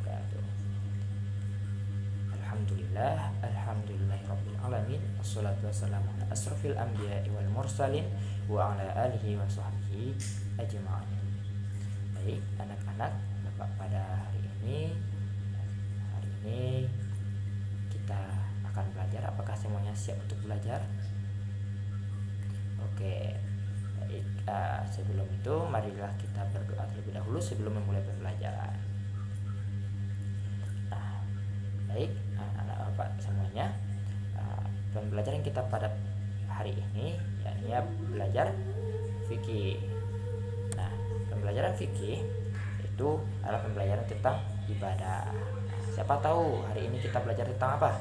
wabarakatuh. Alhamdulillahirabbil alamin. Wassalatu wassalamu ala asrofil anbiya'i wal mursalin wa ala alihi wa sahbihi ajma'in. Baik, anak-anak, Bapak pada hari ini kita akan belajar. Apakah semuanya siap untuk belajar? Oke. Baik, sebelum itu marilah kita berdoa terlebih dahulu sebelum memulai pembelajaran. Nah, baik, anak-anak Bapak semuanya, pembelajaran kita pada hari ini yakni belajar fikih. Nah, pembelajaran fikih itu adalah pembelajaran tentang ibadah. Siapa tahu hari ini kita belajar tentang apa?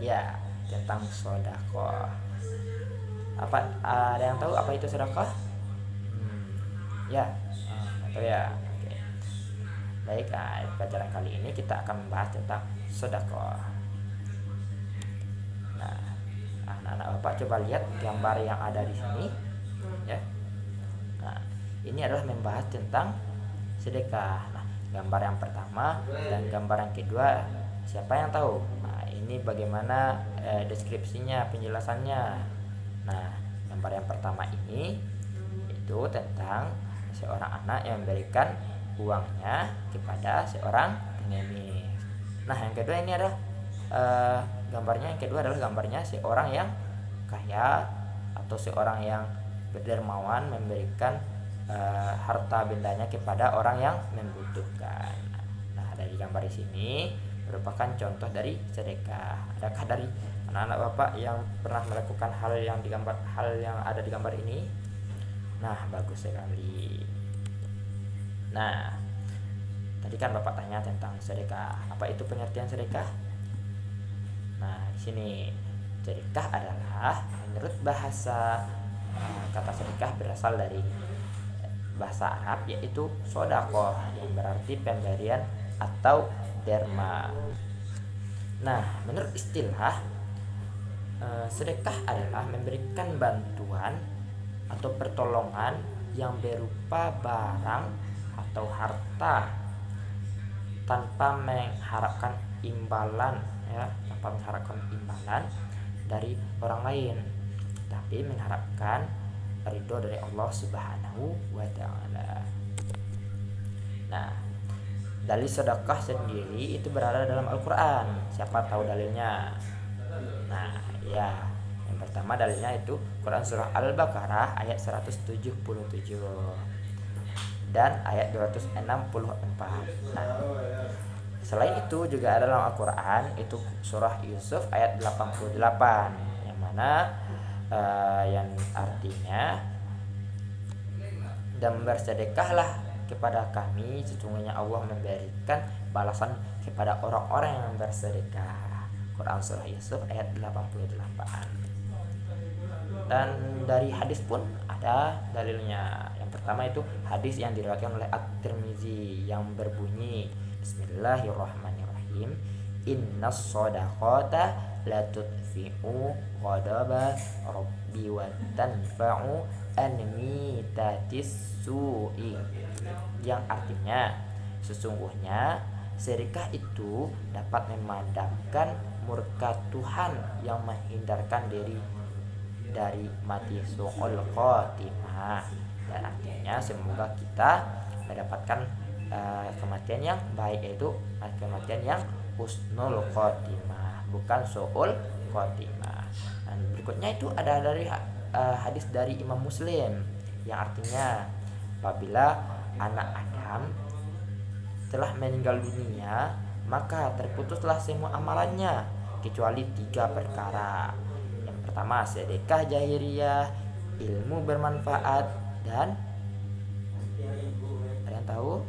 Ya, tentang sedekah. Apa ada yang tahu apa itu sedekah? Ya, atau ya. Oke. Baik, pelajaran kali ini kita akan membahas tentang sedekah. Nah, anak-anak Bapak coba lihat gambar yang ada di sini, ya. Nah, ini adalah membahas tentang sedekah. Nah, gambar yang pertama dan gambar yang kedua, siapa yang tahu? Nah, ini bagaimana deskripsinya, penjelasannya. Nah, gambar yang pertama ini itu tentang seorang anak yang memberikan uangnya kepada seorang pengemis. Nah, yang kedua ini adalah gambarnya yang kedua adalah gambarnya seorang yang kaya atau seorang yang berdermawan memberikan harta bendanya kepada orang yang membutuhkan. Nah, dari gambar di sini merupakan contoh dari sedekah. Adakah dari anak-anak Bapak yang pernah melakukan hal yang ada di gambar ini? Nah, bagus sekali. Nah, tadi kan Bapak tanya tentang sedekah. Apa itu pengertian sedekah? Nah, di sini sedekah adalah menurut bahasa kata sedekah berasal dari bahasa Arab yaitu sodaqoh yang berarti pemberian atau derma. Nah, menurut istilah sedekah adalah memberikan bantuan atau pertolongan yang berupa barang atau harta tanpa mengharapkan imbalan, ya, tanpa mengharapkan imbalan dari orang lain, tapi mengharapkan ridho dari Allah Subhanahu wa taala. Nah, dalil sedekah sendiri itu berada dalam Al-Qur'an. Siapa tahu dalilnya? Nah, ya, yang pertama dalilnya itu Quran surah Al-Baqarah ayat 177 dan ayat 264. Nah, selain itu juga ada dalam Al-Quran itu surah Yusuf ayat 88 yang mana yang artinya, dan bersedekahlah kepada kami, sesungguhnya Allah memberikan balasan kepada orang-orang yang bersedekah. Quran surah Yusuf ayat 88. Dan dari hadis pun ada dalilnya. Yang pertama itu hadis yang diriwayatkan oleh At-Tirmizi yang berbunyi Bismillahirrahmanirrahim. Innas shadaqata la tudfi'u ghadaba rabbi wa tanfa'u anmitatis su'i. Yang artinya, sesungguhnya sedekah itu dapat memadamkan murka Tuhan yang menghindarkan diri dari mati su'ul khotimah. Dan artinya semoga kita mendapatkan kematian yang baik, yaitu kematian yang husnul khotimah, bukan su'ul khotimah. Dan berikutnya itu ada dari hadis dari Imam Muslim yang artinya, apabila anak Adam telah meninggal dunia, maka terputuslah semua amalannya kecuali 3 perkara. Yang pertama sedekah jahiliyah, ilmu bermanfaat, dan ada yang tahu?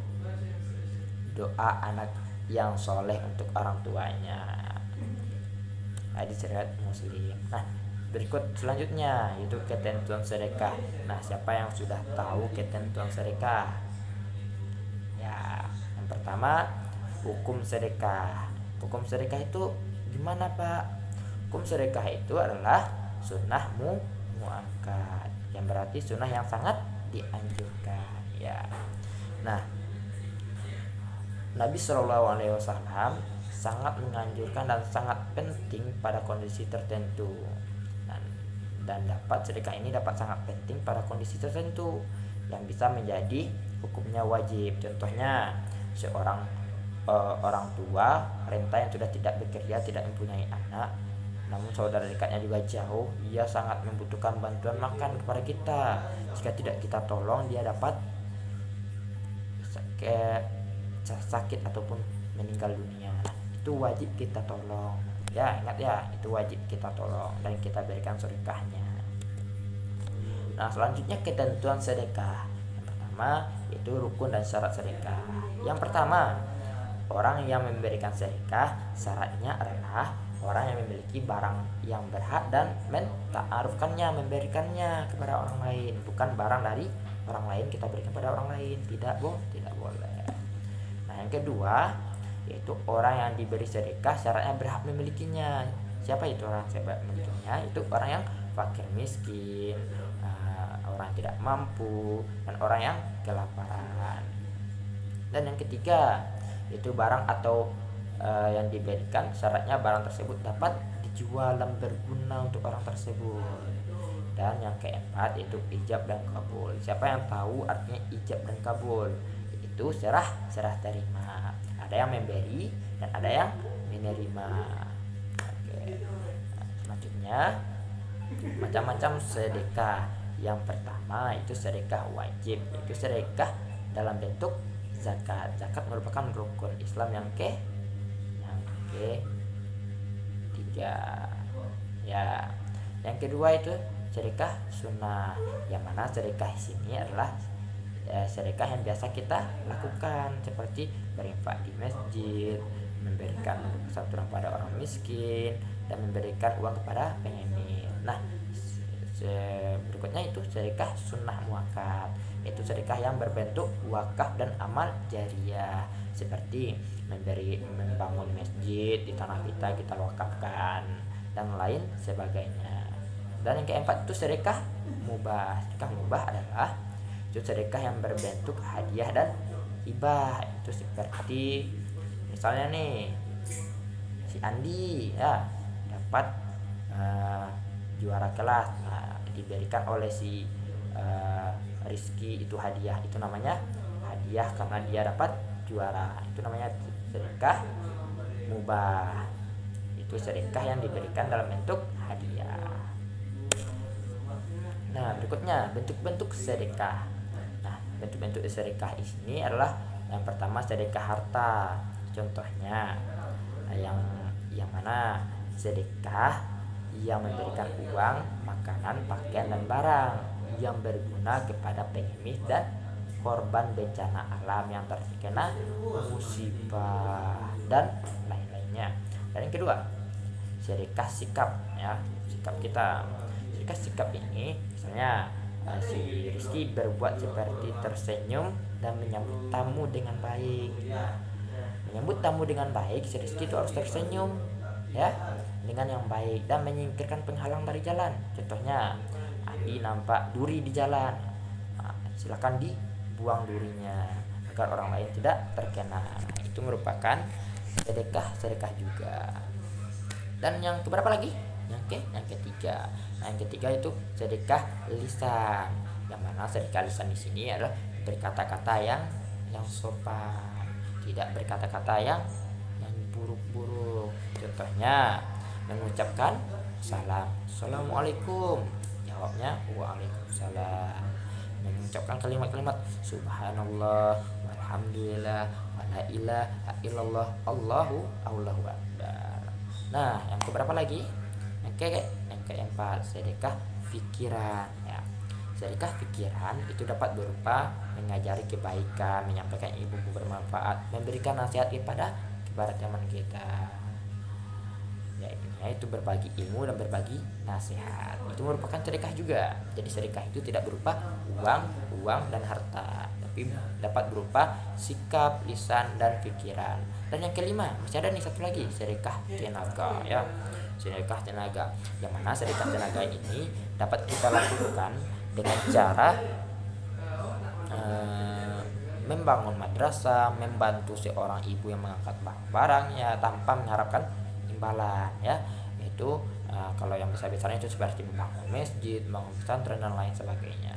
Doa anak yang soleh untuk orang tuanya. Hadis riwayat Muslim. Nah, berikut selanjutnya yaitu ketentuan sedekah. Nah, siapa yang sudah tahu ketentuan sedekah? Ya, yang pertama hukum sedekah. Hukum sedekah itu gimana, Pak? Hukum sedekah itu adalah sunnah muakkad, yang berarti sunnah yang sangat dianjurkan, ya. Nah, Nabi Shallallahu Alaihi Wasallam sangat menganjurkan dan sangat penting pada kondisi tertentu, dan dapat sedekah ini dapat sangat penting pada kondisi tertentu yang bisa menjadi hukumnya wajib. Contohnya seorang orang tua renta yang sudah tidak bekerja, tidak mempunyai anak, namun saudara dekatnya juga jauh, ia sangat membutuhkan bantuan makan kepada kita. Jika tidak kita tolong, dia dapat sakit ataupun meninggal dunia. Itu wajib kita tolong ya, ingat ya, itu wajib kita tolong dan kita berikan sedekahnya. Nah, selanjutnya ketentuan sedekah. Yang pertama itu rukun dan syarat sedekah. Yang pertama, orang yang memberikan sedekah syaratnya adalah orang yang memiliki barang yang berhak dan menta'arufkannya, memberikannya kepada orang lain, bukan barang dari orang lain kita berikan pada orang lain, tidak boleh. Nah, yang kedua yaitu orang yang diberi sedekah syaratnya berhak memilikinya. Siapa itu orang yang berhak memilikinya? Itu orang yang fakir miskin, orang yang tidak mampu, dan orang yang kelaparan. Dan yang ketiga itu barang atau yang diberikan syaratnya barang tersebut dapat dijual dan berguna untuk orang tersebut. Dan yang keempat itu ijab dan kabul. Siapa yang tahu artinya ijab dan kabul? Itu serah terima. Ada yang memberi dan ada yang menerima. Oke. Nah, selanjutnya macam-macam sedekah. Yang pertama itu sedekah wajib, yaitu sedekah dalam bentuk zakat. Zakat merupakan rukun Islam yang ketiga. Ya. Yang kedua itu sedekah sunnah. Yang mana sedekah di sini adalah sedekah yang biasa kita lakukan, seperti berinfak di masjid, memberikan santunan pada orang miskin, dan memberikan uang kepada pengemis. Nah, berikutnya itu sedekah sunnah muakkad, yaitu sedekah yang berbentuk wakaf dan amal jariah, seperti membangun masjid di tanah kita wakafkan, dan lain sebagainya. Dan yang keempat itu sedekah mubah. Sedekah mubah adalah itu sedekah yang berbentuk hadiah dan hibah. Itu seperti misalnya nih si Andi ya dapat juara kelas, diberikan oleh si Rizky itu hadiah, itu namanya hadiah karena dia dapat juara. Itu namanya sedekah mubah. Itu sedekah yang diberikan dalam bentuk hadiah. Nah, berikutnya bentuk-bentuk sedekah. Nah, bentuk-bentuk sedekah ini adalah yang pertama sedekah harta. Contohnya yang mana sedekah yang memberikan uang, makanan, pakaian dan barang yang berguna kepada pengemis dan korban bencana alam yang terkena musibah dan lain-lainnya. Dan yang kedua, sedekah sikap ya, sikap kita. Sedekah sikap ini misalnya si Rizky berbuat seperti tersenyum dan menyambut tamu dengan baik. Menyambut tamu dengan baik, si Rizky itu harus tersenyum ya dengan yang baik dan menyingkirkan penghalang dari jalan. Contohnya Andi nampak duri di jalan, silakan dibuang durinya agar orang lain tidak terkena. Itu merupakan sedekah juga. Dan yang keberapa lagi? Yang ketiga. Nah, yang ketiga itu sedekah lisan. Yang mana sedekah lisan di sini adalah berkata-kata yang sopan, tidak berkata-kata yang buruk-buruk. Contohnya mengucapkan salam, assalamualaikum, jawabnya waalaikumsalam. Mengucapkan kalimat-kalimat subhanallah, walhamdulillah, wala ilaha illallah, Allahu akbar. Nah, yang keberapa lagi? Yang keempat, sedekah pikiran ya. Sedekah pikiran itu dapat berupa mengajari kebaikan, menyampaikan ilmu bermanfaat, memberikan nasihat kepada teman kita. Yaitu berbagi ilmu dan berbagi nasihat. Itu merupakan sedekah juga. Jadi sedekah itu tidak berupa uang dan harta, tapi dapat berupa sikap, lisan dan pikiran. Dan yang kelima, masih ada nih satu lagi, sedekah tenaga ya. Sedekah tenaga. Yang mana sedekah tenaga ini dapat kita lakukan dengan cara membangun madrasah, membantu seorang ibu yang mengangkat barangnya tanpa mengharapkan imbalan, ya. Itu kalau yang besar-besarnya itu seperti membangun masjid, membangun pesantren dan lain sebagainya.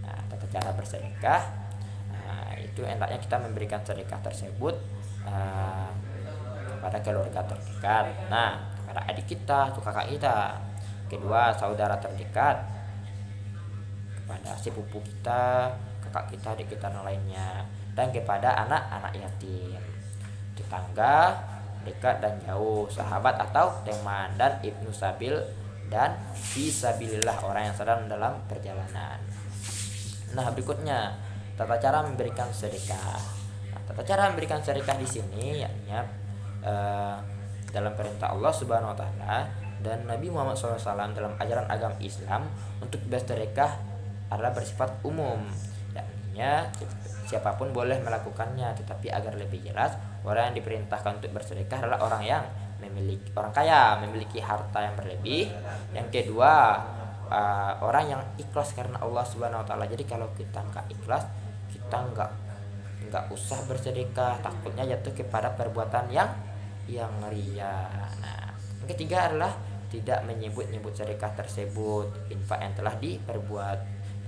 Nah, tata cara bersedekah, itu hendaknya kita memberikan sedekah tersebut kepada keluarga terdekat. Nah, kepada adik kita atau kakak kita. Kedua, saudara terdekat, kepada sepupu kita, kakak kita, adik kita dan lainnya. Dan kepada anak-anak yatim, tetangga dekat dan jauh, sahabat atau teman, dan ibnu sabil dan fisabilillah, orang yang sedang dalam perjalanan. Nah, berikutnya tata cara memberikan sedekah. Nah, tata cara memberikan sedekah di sini yakni dalam perintah Allah Subhanahu wa taala dan Nabi Muhammad SAW dalam ajaran agama Islam untuk bersedekah adalah bersifat umum. Yakni siapapun boleh melakukannya, tetapi agar lebih jelas, orang yang diperintahkan untuk bersedekah adalah orang kaya, memiliki harta yang berlebih. Yang kedua, orang yang ikhlas karena Allah Subhanahu wa taala. Jadi kalau kita enggak ikhlas, kita enggak usah bersedekah, takutnya jatuh kepada perbuatan yang ria. Nah, yang ketiga adalah tidak menyebut-nyebut sedekah tersebut, infak yang telah diperbuat.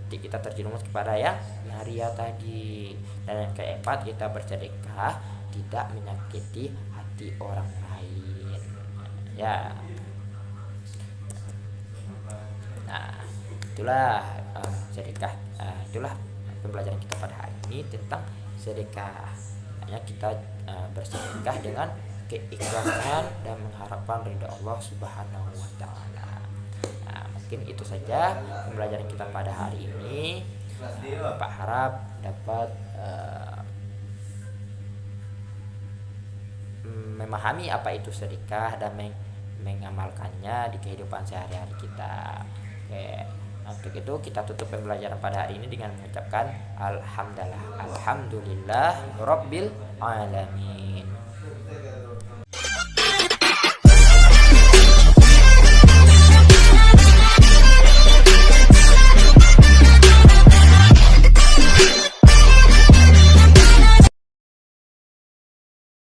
Nanti kita terjerumus kepada yang ria tadi. Dan yang keempat, kita bersedekah tidak menyakiti hati orang lain, ya. Nah, itulah sedekah. Itulah pembelajaran kita pada hari ini tentang sedekah. Hanya kita bersedekah dengan keikhlasan dan mengharapkan ridha Allah Subhanahu wa taala. Nah, mungkin itu saja pembelajaran kita pada hari ini. Pak harap dapat memahami apa itu sedekah dan mengamalkannya di kehidupan sehari-hari kita. Oke. Untuk itu kita tutup pembelajaran pada hari ini dengan mengucapkan alhamdulillah rabbil alamin.